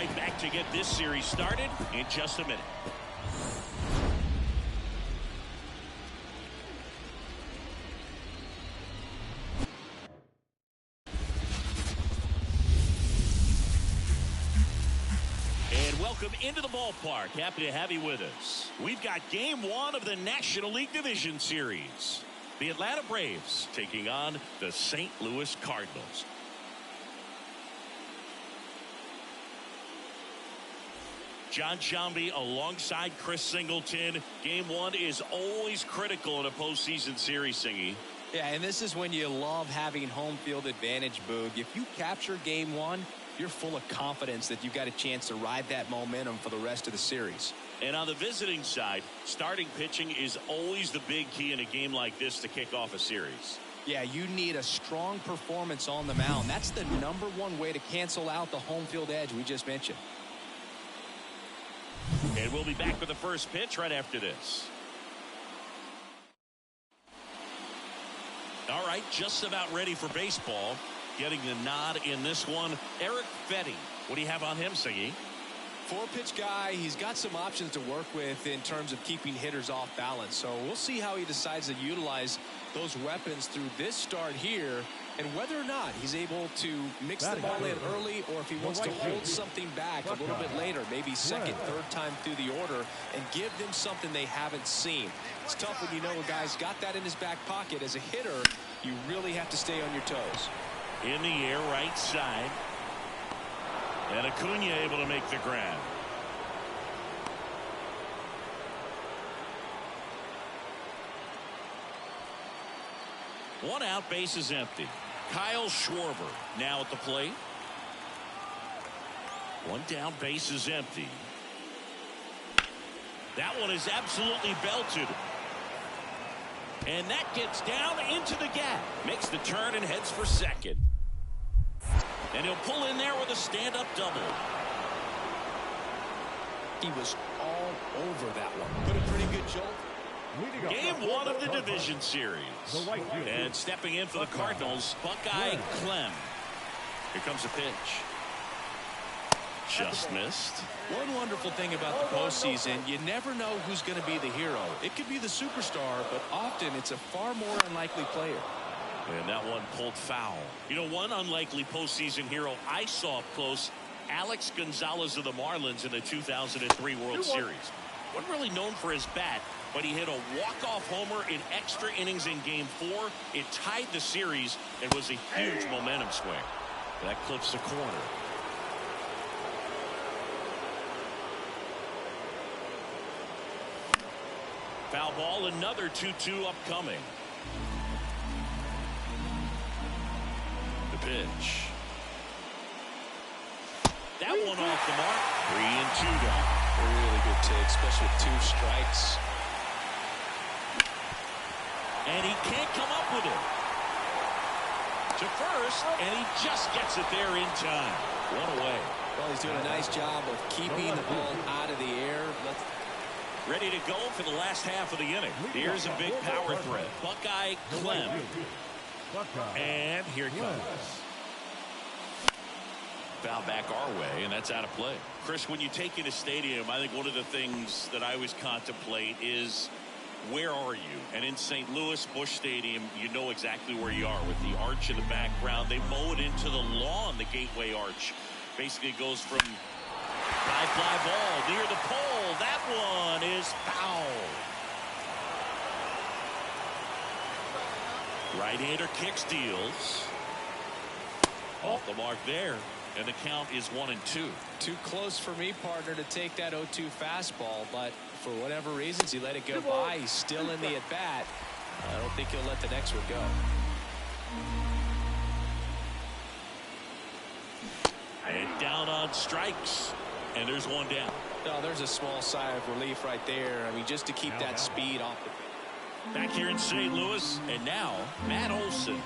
right back to get this series started in just a minute. And welcome into the ballpark. Happy to have you with us. We've got game one of the National League Division Series. The Atlanta Braves taking on the St. Louis Cardinals. John Sciambi alongside Chris Singleton. Game one is always critical in a postseason series, Singy. Yeah, and this is when you love having home field advantage, Boog. If you capture game one, you're full of confidence that you've got a chance to ride that momentum for the rest of the series. And on the visiting side, starting pitching is always the big key in a game like this to kick off a series. Yeah, you need a strong performance on the mound. That's the #1 way to cancel out the home field edge we just mentioned. And we'll be back with the first pitch right after this. All right, just about ready for baseball. Getting the nod in this one, Eric Fetty. What do you have on him, Siggy? 4-pitch guy. He's got some options to work with in terms of keeping hitters off balance. So we'll see how he decides to utilize those weapons through this start here, and whether or not he's able to mix the ball in early, or if he wants to hold something back a little bit later, maybe second, third time through the order, and give them something they haven't seen. It's tough when you know a guy's got that in his back pocket. As a hitter, you really have to stay on your toes. In the air, right side. And Acuna able to make the grab. One out, base is empty. Kyle Schwarber now at the plate. One down, base is empty. That one is absolutely belted. And that gets down into the gap. Makes the turn and heads for second. And he'll pull in there with a stand-up double. He was all over that one. Put a pretty good jolt. Game one of the division series. And stepping in for the Cardinals, Buckeye Clem. Here comes a pitch. Just missed. One wonderful thing about the postseason, you never know who's going to be the hero. It could be the superstar, but often it's a far more unlikely player. And that one pulled foul. You know, one unlikely postseason hero I saw up close, Alex Gonzalez of the Marlins in the 2003 World Series. Wasn't really known for his bat, but he hit a walk-off homer in extra innings in Game 4. It tied the series and was a huge momentum swing. That clips the corner. Foul ball, another 2-2 upcoming. The pitch. That one off the mark. 3-2 down. Really good take, especially with 2 strikes. And he can't come up with it. To first, and he just gets it there in time. One away. Well, he's doing a nice job of keeping the ball out of the air. Ready to go for the last half of the inning. Here's a big power threat. Buckeye Clem. And here it comes. Foul back our way, and that's out of play. Chris, when you take in a stadium, I think one of the things that I always contemplate is, where are you? And in St. Louis, Busch Stadium, you know exactly where you are with the arch in the background. They mow it into the lawn, the Gateway Arch. Basically goes from high fly ball near the pole. That one is foul. Right-hander kicks, deals. Off the mark there. And the count is 1-2. Too close for me, partner, to take that 0-2 fastball, but for whatever reasons he let it go by. He's still in the at-bat. I don't think he'll let the next one go. And down on strikes. And there's one down. No, there's a small sigh of relief right there. I mean, just to keep that speed off the... Back here in St. Louis, and now Matt Olson.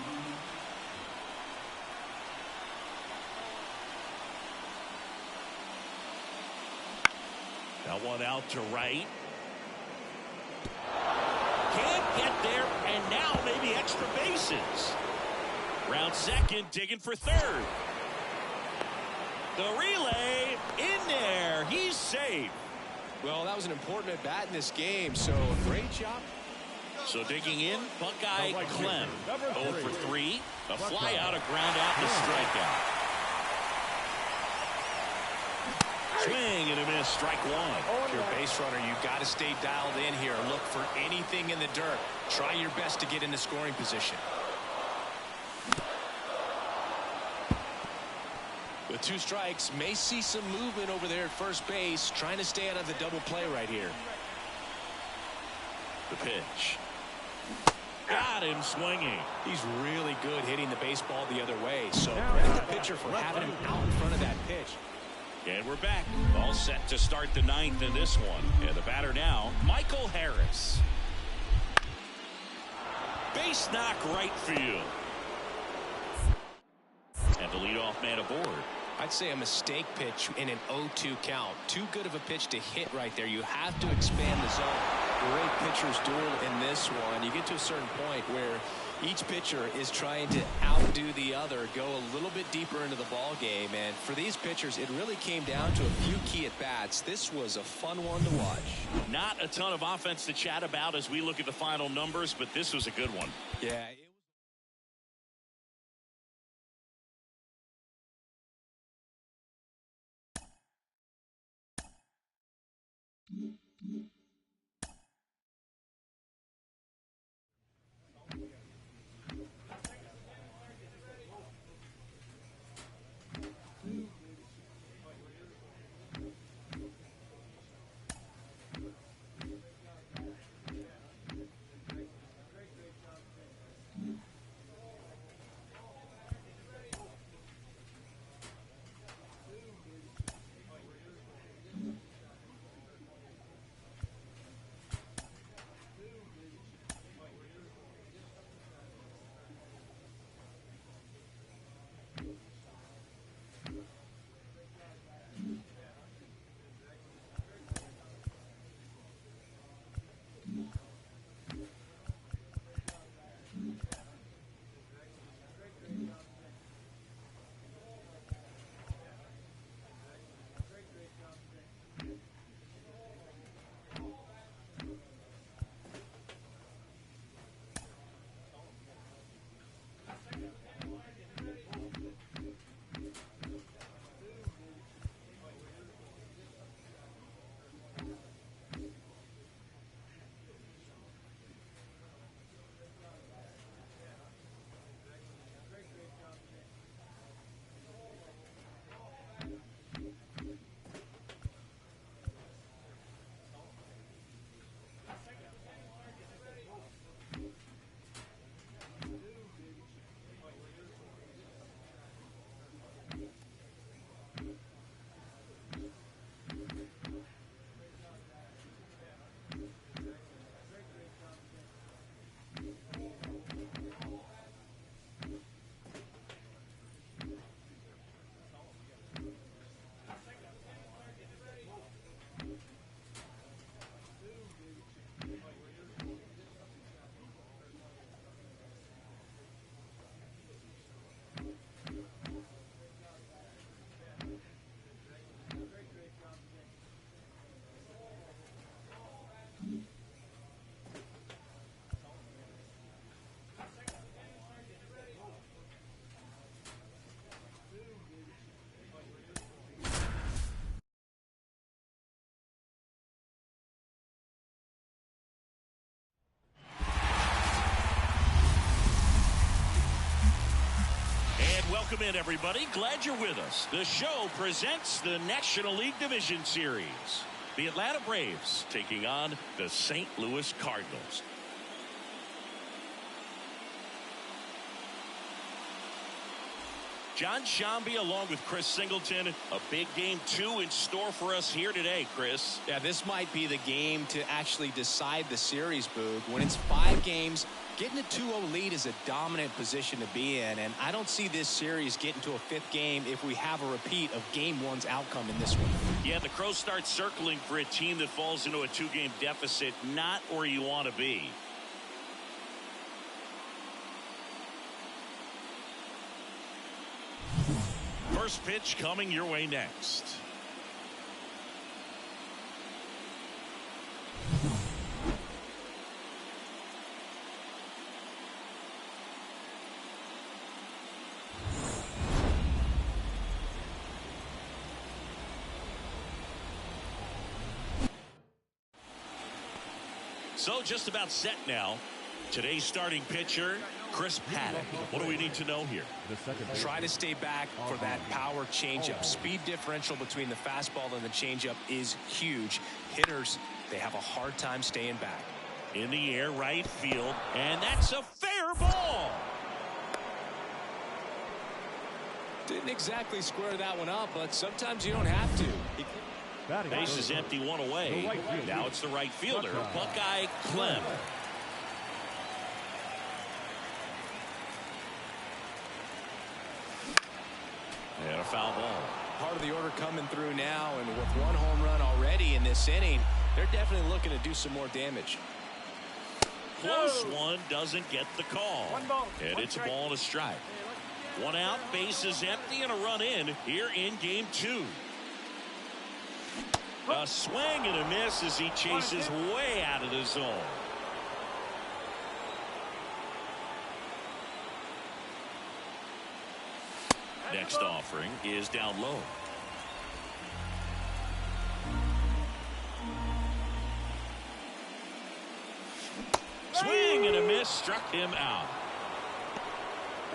That one out to right. Can't get there, and now maybe extra bases. Round second, digging for third. The relay, in there. He's safe. Well, that was an important at bat in this game, so great job. So digging in, Buckeye Clem, 0 for 3, a fly out, a ground out, and a strikeout. Swing and a miss, strike one. If you're a base runner, you've got to stay dialed in here. Look for anything in the dirt. Try your best to get into scoring position. With 2 strikes, may see some movement over there at first base, trying to stay out of the double play right here. The pitch. Got him swinging. He's really good hitting the baseball the other way, so credit the pitcher for having him out in front of that pitch. And we're back. All set to start the 9th in this one. And the batter now, Michael Harris. Base knock right field. And the leadoff man aboard. I'd say a mistake pitch in an 0-2 count. Too good of a pitch to hit right there. You have to expand the zone. Great pitcher's duel in this one. You get to a certain point where each pitcher is trying to outdo the other, go a little bit deeper into the ball game. And for these pitchers, it really came down to a few key at-bats. This was a fun one to watch. Not a ton of offense to chat about as we look at the final numbers, but this was a good one. Yeah. Welcome in, everybody. Glad you're with us. The show presents the National League Division Series. The Atlanta Braves taking on the St. Louis Cardinals. John Shambi along with Chris Singleton. A big game 2 in store for us here today, Chris. Yeah, this might be the game to actually decide the series, Boog. When it's 5 games, getting a 2-0 lead is a dominant position to be in, and I don't see this series getting to a 5th game if we have a repeat of Game 1's outcome in this one. Yeah, the Crows start circling for a team that falls into a 2-game deficit, not where you want to be. First pitch coming your way next. So just about set now. Today's starting pitcher, Chris Paddock. What do we need to know here? Try to stay back for that power changeup. Speed differential between the fastball and the changeup is huge. Hitters, they have a hard time staying back. In the air, right field, and that's a fair ball. Didn't exactly square that one up, but sometimes you don't have to. Base is empty, one away. Now it's the right fielder, Buckeye Clem. And a foul ball. Part of the order coming through now, and with one home run already in this inning, they're definitely looking to do some more damage. Close one, doesn't get the call. And it's a ball and a strike. One out, base is empty, and a run in here in game 2. A swing and a miss as he chases way out of the zone. Next offering is down low. Swing and a miss, struck him out.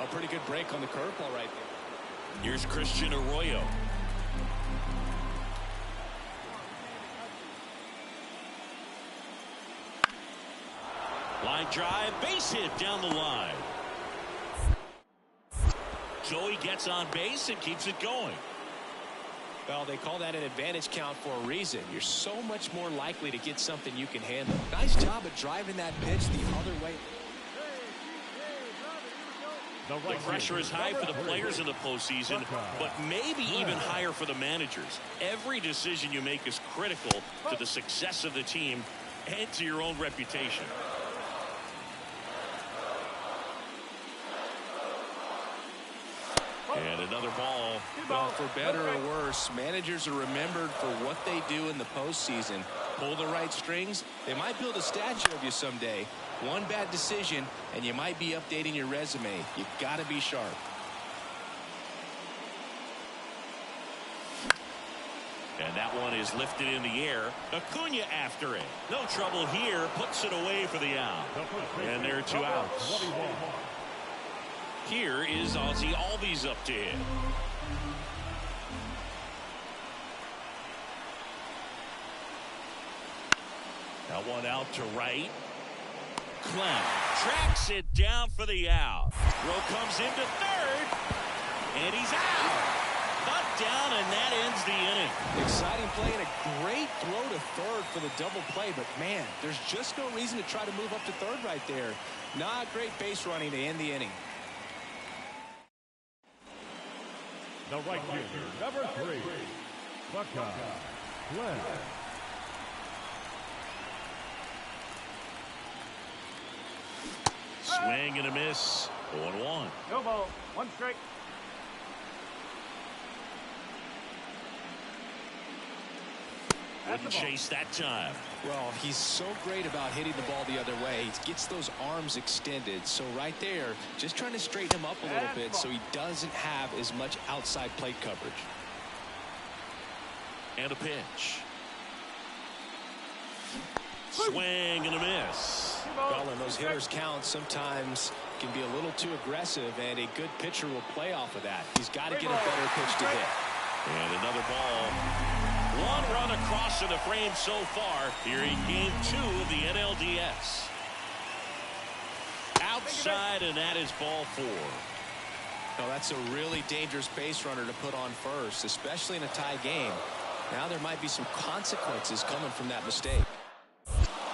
A pretty good break on the curveball right there. Here's Christian Arroyo. Line drive, base hit down the line. Joey gets on base and keeps it going. Well, they call that an advantage count for a reason. You're so much more likely to get something you can handle. Nice job of driving that pitch the other way. The pressure is high for the players in the postseason, but maybe even higher for the managers. Every decision you make is critical to the success of the team and to your own reputation. And another ball. Well, for better or worse, managers are remembered for what they do in the postseason. Pull the right strings, they might build a statue of you someday. One bad decision, and you might be updating your resume. You got to be sharp. And that one is lifted in the air. Acuna after it. No trouble here. Puts it away for the out. And there are 2 outs. Here is Ozzie Albies up to hit. That one out to right. Clem tracks it down for the out. Throw comes into third. And he's out. Knocked down, and that ends the inning. Exciting play and a great throw to third for the double play. But, man, there's just no reason to try to move up to third right there. Not great base running to end the inning. The right fielder, number 3, Buckeye Clem. Swing and a miss. 0-1. No ball, 1 strike. Wouldn't chase that time. Well, he's so great about hitting the ball the other way. He gets those arms extended. So right there, just trying to straighten him up a little bit so he doesn't have as much outside plate coverage. And a pitch. Swing and a miss. Well, and those hitters count sometimes can be a little too aggressive, and a good pitcher will play off of that. He's got to get a better pitch to hit. And another ball. 1 run across in the frame so far here in game 2 of the NLDS. Outside, and that is ball 4. Now that's a really dangerous base runner to put on first, especially in a tie game. Now there might be some consequences coming from that mistake.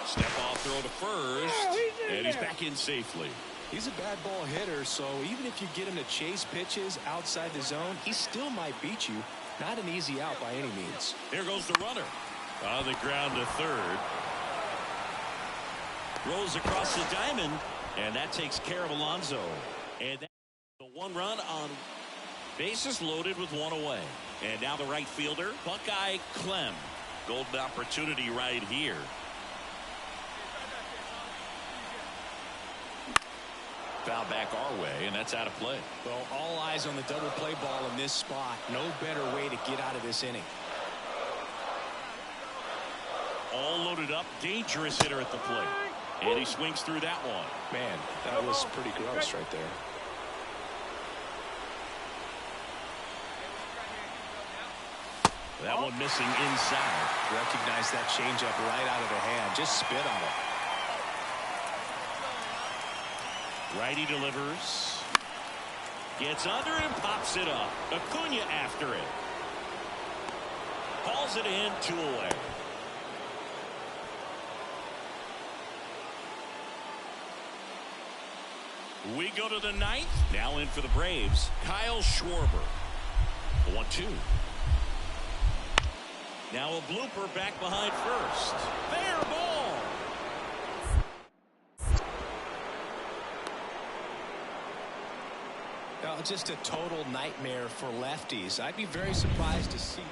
Step off throw to first, and he's back in safely. He's a bad ball hitter, so even if you get him to chase pitches outside the zone, he still might beat you. Not an easy out by any means. Here goes the runner. On the ground to third. Rolls across the diamond, and that takes care of Alonso. And that's the 1 run on bases loaded with 1 away. And now the right fielder, Buckeye Clem. Golden opportunity right here. Foul back our way, and that's out of play. Well, all eyes on the double play ball in this spot. No better way to get out of this inning. All loaded loaded up, dangerous hitter at the plate. And he swings through that one. Man, that was pretty gross right there. That one missing inside. Recognize that changeup right out of the hand. Just spit on it. Righty delivers. Gets under and pops it up. Acuna after it. Calls it in, 2 away. We go to the 9th. Now in for the Braves, Kyle Schwarber. The 1-2. Now a blooper back behind first. Fair ball. Just a total nightmare for lefties. I'd be very surprised to see.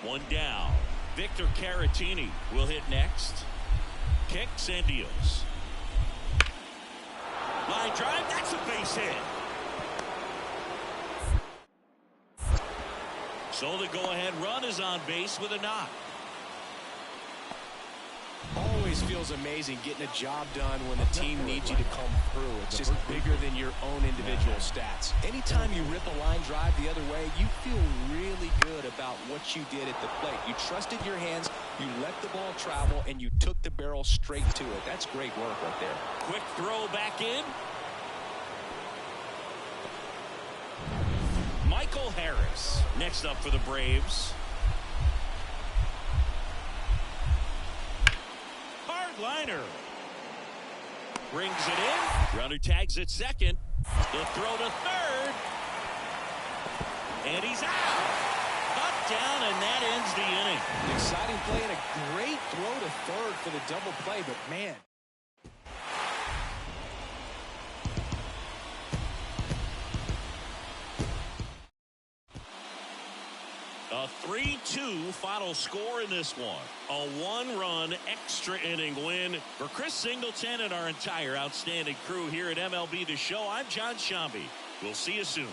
1 down. Victor Caratini will hit next. Kicks and deals. Line drive. That's a base hit. So the go-ahead run is on base with a knock. Always feels amazing getting a job done when the team needs you to come through. It's just bigger than your own individual stats. Anytime you rip a line drive the other way, you feel really good about what you did at the plate. You trusted your hands, you let the ball travel, and you took the barrel straight to it. That's great work right there. Quick throw back in. Michael Harris next up for the Braves. Liner brings it in. Runner tags at second. The throw to third. And he's out. Cut down, and that ends the inning. Exciting play and a great throw to third for the double play, but man. A 3-2 final score in this one. A 1-run extra inning win for Chris Singleton and our entire outstanding crew here at MLB The Show. I'm John Shambi. We'll see you soon.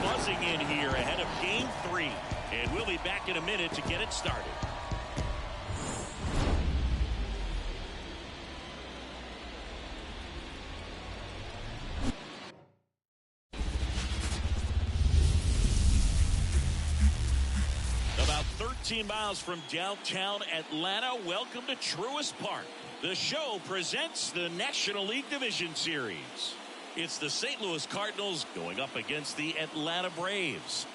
Buzzing in here ahead of Game 3, and we'll be back in a minute to get it started. About 13 miles from downtown Atlanta, welcome to Truist Park. The show presents the National League Division Series. It's the St. Louis Cardinals going up against the Atlanta Braves.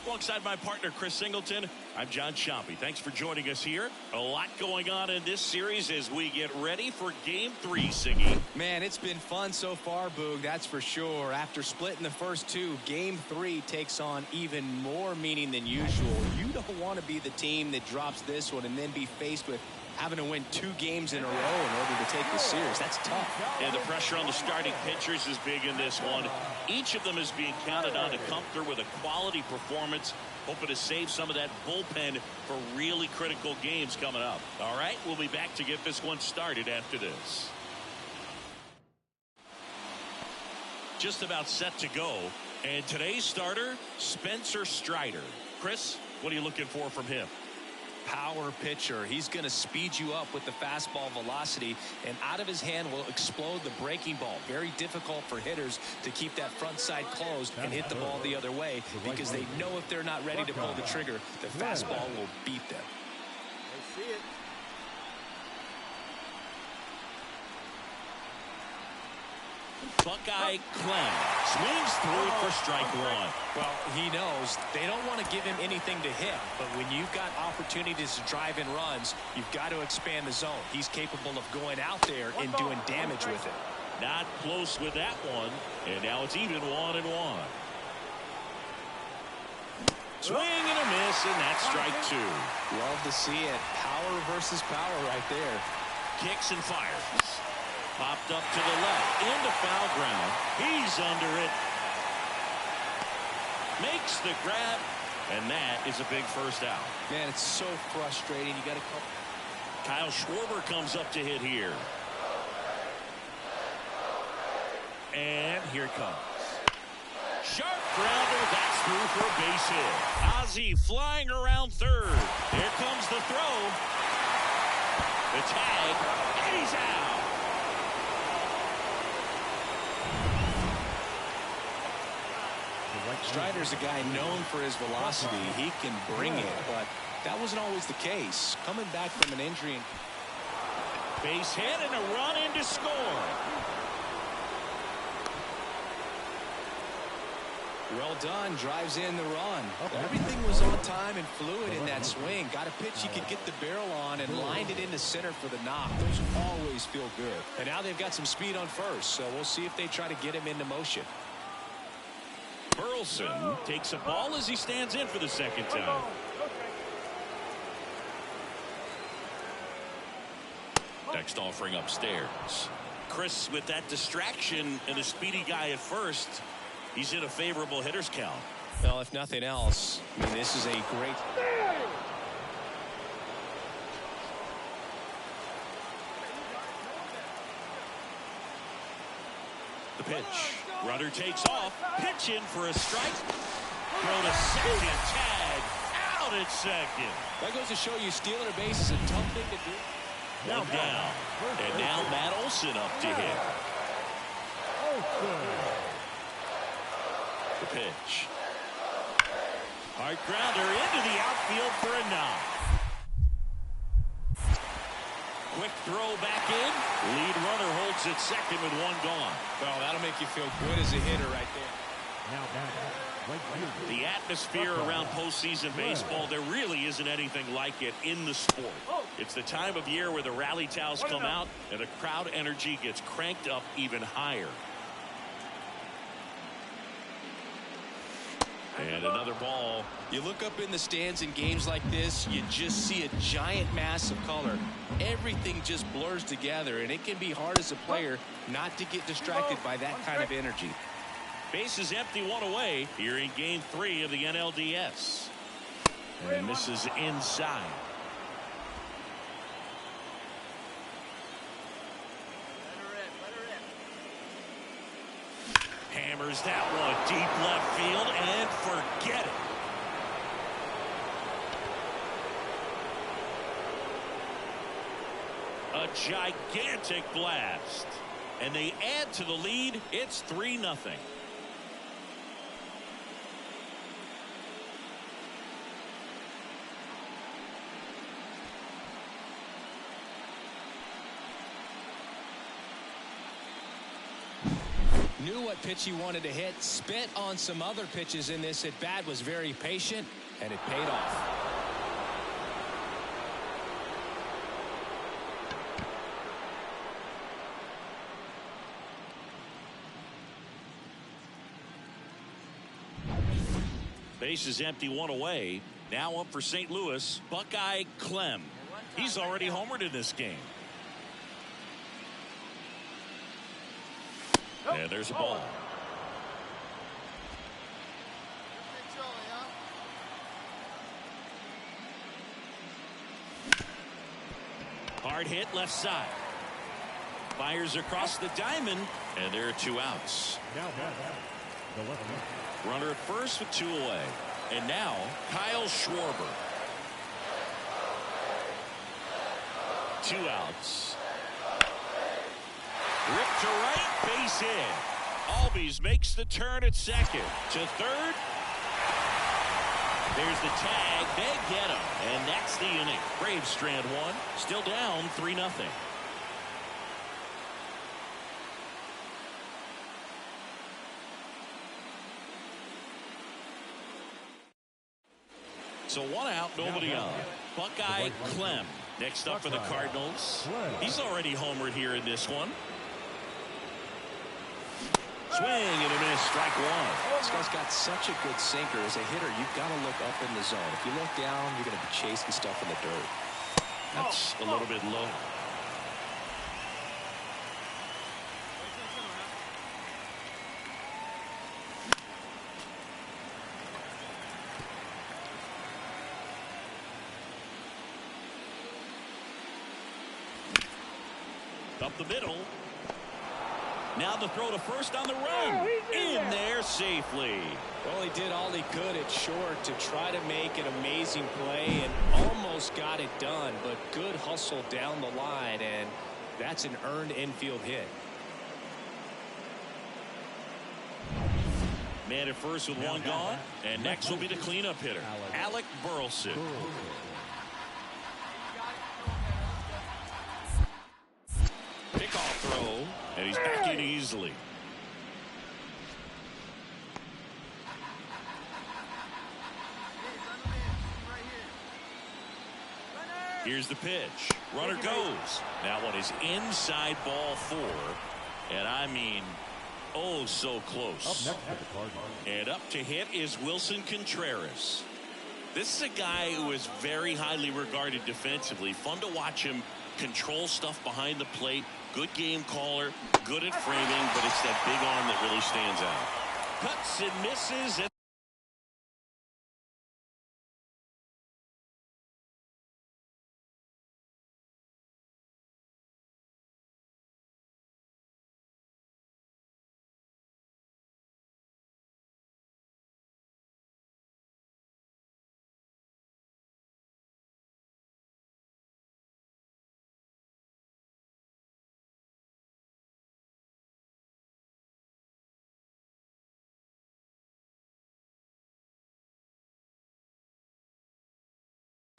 Alongside my partner, Chris Singleton, I'm John Shambi. Thanks for joining us here. A lot going on in this series as we get ready for Game 3, Siggy. Man, it's been fun so far, Boog, that's for sure. After splitting the first 2, Game 3 takes on even more meaning than usual. You don't want to be the team that drops this one and then be faced with having to win 2 games in a row in order to take the series. That's tough. And the pressure on the starting pitchers is big in this one. Each of them is being counted on to come through with a quality performance, hoping to save some of that bullpen for really critical games coming up. All right, we'll be back to get this one started after this. Just about set to go. And today's starter, Spencer Strider. Chris, what are you looking for from him? Power pitcher. He's going to speed you up with the fastball velocity, and out of his hand will explode the breaking ball. Very difficult for hitters to keep that front side closed and hit the ball the other way, because they know if they're not ready to pull the trigger, the fastball will beat them. I see it. Buckeye Clem swings through it for strike one. Well, he knows they don't want to give him anything to hit, but when you've got opportunities to drive in runs, you've got to expand the zone. He's capable of going out there and doing damage with it. Not close with that one, and now it's even 1-1. Swing and a miss, and that's strike two. Love to see it. Power versus power right there. Kicks and fires. Popped up to the left into foul ground. He's under it. Makes the grab, and that is a big first out. Man, it's so frustrating. You got to come. Kyle Schwarber comes up to hit here. And here it comes. Sharp grounder, that's through for a base hit. Ozzie flying around third. Here comes the throw. The tag, and he's out. Strider's a guy known for his velocity. He can bring it, but that wasn't always the case. Coming back from an injury. Base hit and a run in to score. Well done. Drives in the run. Everything was on time and fluid in that swing. Got a pitch he could get the barrel on and lined it into center for the knock. Those always feel good. And now they've got some speed on first, so we'll see if they try to get him into motion. Burleson takes a ball as he stands in for the second time. Next offering upstairs. Chris, with that distraction and a speedy guy at first, he's in a favorable hitter's count. Well, if nothing else, I mean, this is a great. The pitch. Runner takes off. Pitch in for a strike. Throw to second. Tag. Out at second. That goes to show you stealing a base is a tough thing to do. One down. And now Matt Olson up to hit. The pitch. Hard grounder into the outfield for a knock. Quick throw back in. Lead runner holds at second with one gone. Well, that'll make you feel good as a hitter right there. The atmosphere around postseason baseball, there really isn't anything like it in the sport. It's the time of year where the rally towels come out and the crowd energy gets cranked up even higher. And another ball. You look up in the stands in games like this, you just see a giant mass of color. Everything just blurs together, and it can be hard as a player not to get distracted by that kind of energy. Base is empty, one away here in game 3 of the NLDS. And this is inside. Hammers that one deep left field and forget it. A gigantic blast. And they add to the lead. It's 3-0. Knew what pitch he wanted to hit, spent on some other pitches in this at bat, was very patient, and it paid off. Base is empty, one away. Now up for St. Louis, Buckeye Clem. He's already homered in this game. And there's a ball. Hard hit left side. Fires across the diamond, and there are 2 outs. Runner at first with 2 away. And now Kyle Schwarber. 2 outs. Ripped to right, base hit. Albies makes the turn at second. To third. There's the tag. They get him. And that's the inning. Braves strand 1. Still down 3-0. So one out, nobody on. Buckeye Clem next up for the Cardinals. He's already homered here in this one. Swing and a miss, strike one. This guy's got such a good sinker. As a hitter, you've got to look up in the zone. If you look down, you're going to be chasing stuff in the dirt. That's a little bit low. Up the middle. Now the throw to first on the run. In there safely. Well, he did all he could at short to try to make an amazing play and almost got it done, but good hustle down the line, and that's an earned infield hit. Man at first with one gone, and next will be the cleanup hitter, Alec Burleson. Pickoff throw, and he's back in easily. Here's the pitch. Runner goes. That one is inside ball 4. And I mean, oh, so close. And up to hit is Wilson Contreras. This is a guy who is very highly regarded defensively. Fun to watch him control stuff behind the plate. Good game caller. Good at framing, but it's that big arm that really stands out. Cuts and misses. And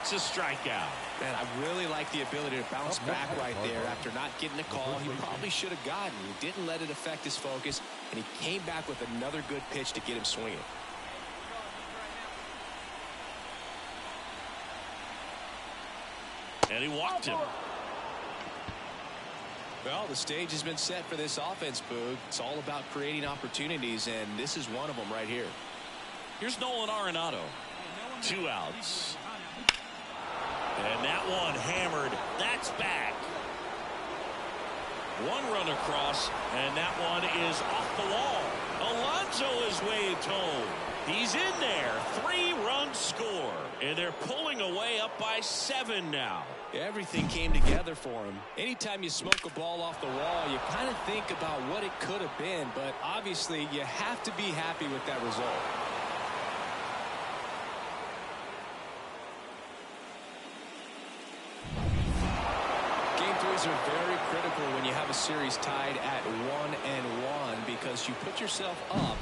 it's a strikeout. Man, I really like the ability to bounce back right there after not getting a call he probably should have gotten. He didn't let it affect his focus, and he came back with another good pitch to get him swinging. And he walked him. Well, the stage has been set for this offense, Boog. It's all about creating opportunities, and this is one of them right here. Here's Nolan Arenado. 2 outs. And that one hammered. That's back. 1 run across, and that one is off the wall. Alonso is waved home. He's in there. 3-run score. And they're pulling away up by 7 now. Everything came together for him. Anytime you smoke a ball off the wall, you kind of think about what it could have been, but obviously you have to be happy with that result. Game 3s are very critical when you have a series tied at 1-1 because you put yourself up.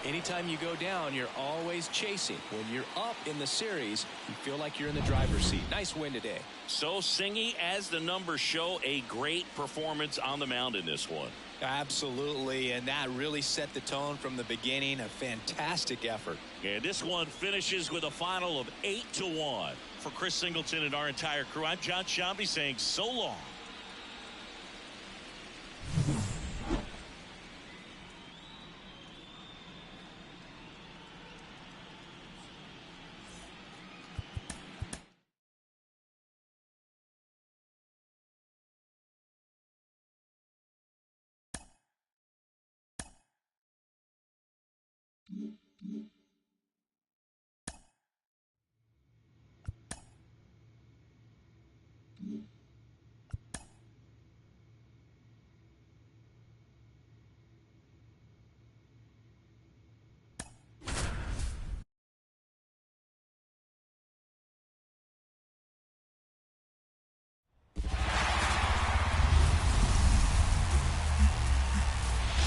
Anytime you go down, you're always chasing. When you're up in the series, you feel like you're in the driver's seat. Nice win today. So Singy, as the numbers show, a great performance on the mound in this one. Absolutely, and that really set the tone from the beginning. A fantastic effort. And this one finishes with a final of 8-1. For Chris Singleton and our entire crew, I'm John Shambi saying so long.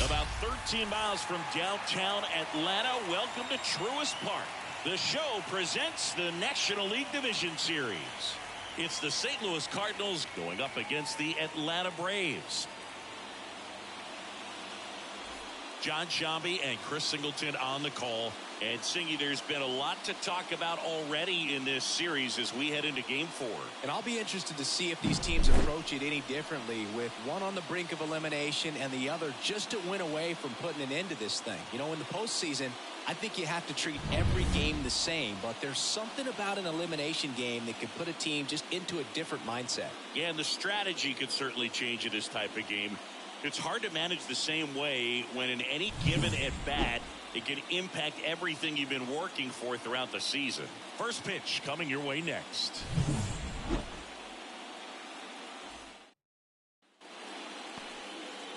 About 13 miles from downtown Atlanta, welcome to Truist Park. The show presents the National League Division Series. It's the St. Louis Cardinals going up against the Atlanta Braves. John Shambi and Chris Singleton on the call. And Singy, there's been a lot to talk about already in this series as we head into Game 4. And I'll be interested to see if these teams approach it any differently, with one on the brink of elimination and the other just a win away from putting an end to this thing. You know, in the postseason, I think you have to treat every game the same, but there's something about an elimination game that could put a team just into a different mindset. Yeah, and the strategy could certainly change in this type of game. It's hard to manage the same way when in any given at-bat, it can impact everything you've been working for throughout the season. First pitch coming your way next.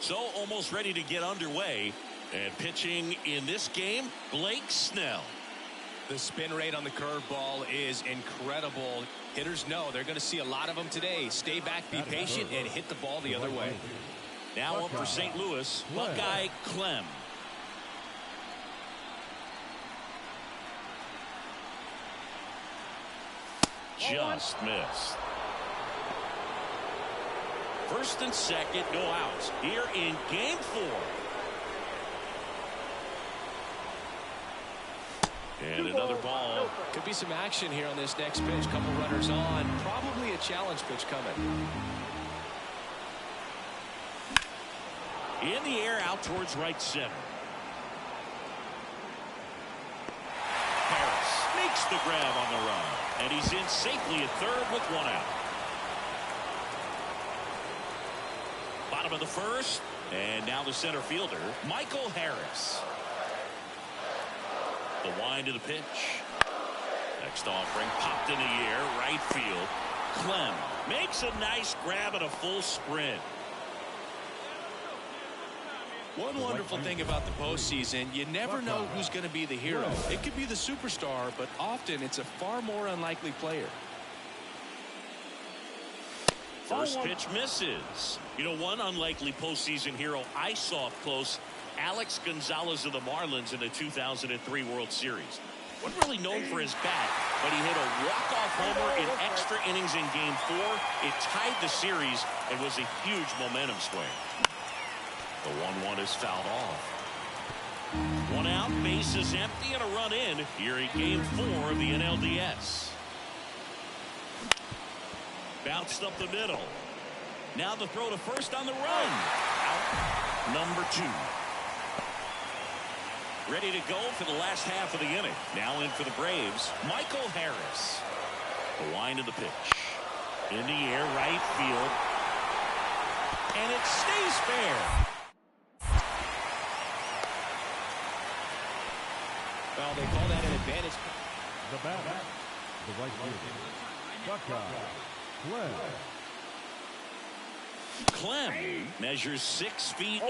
So almost ready to get underway. And pitching in this game, Blake Snell. The spin rate on the curveball is incredible. Hitters know they're going to see a lot of them today. Stay back, be patient, and hit the ball the other way. Now up for St. Louis, Buckeye Clem. Just missed. First and second, no outs here in Game 4. And another ball. Could be some action here on this next pitch. Couple runners on. Probably a challenge pitch coming. In the air, out towards right center. Harris makes the grab on the run. And he's in safely at third with one out. Bottom of the first. And now the center fielder, Michael Harris. The wind of the pitch. Next offering popped in the air, right field. Clem makes a nice grab and a full sprint. One wonderful thing about the postseason, you never know who's going to be the hero. It could be the superstar, but often it's a far more unlikely player. First pitch misses. You know, one unlikely postseason hero I saw up close, Alex Gonzalez of the Marlins in the 2003 World Series. Wasn't really known for his bat, but he hit a walk-off homer in extra innings in Game 4. It tied the series and was a huge momentum swing. The 1-1 is fouled off. One out, base is empty, and a run in here in Game 4 of the NLDS. Bounced up the middle. Now the throw to first on the run. Out number 2. Ready to go for the last half of the inning. Now in for the Braves, Michael Harris. The wind of the pitch. In the air, right field. And it stays fair. Well, they call that an advantage. The batter, the right fielder, Buckeye Clem. Clem measures 6 feet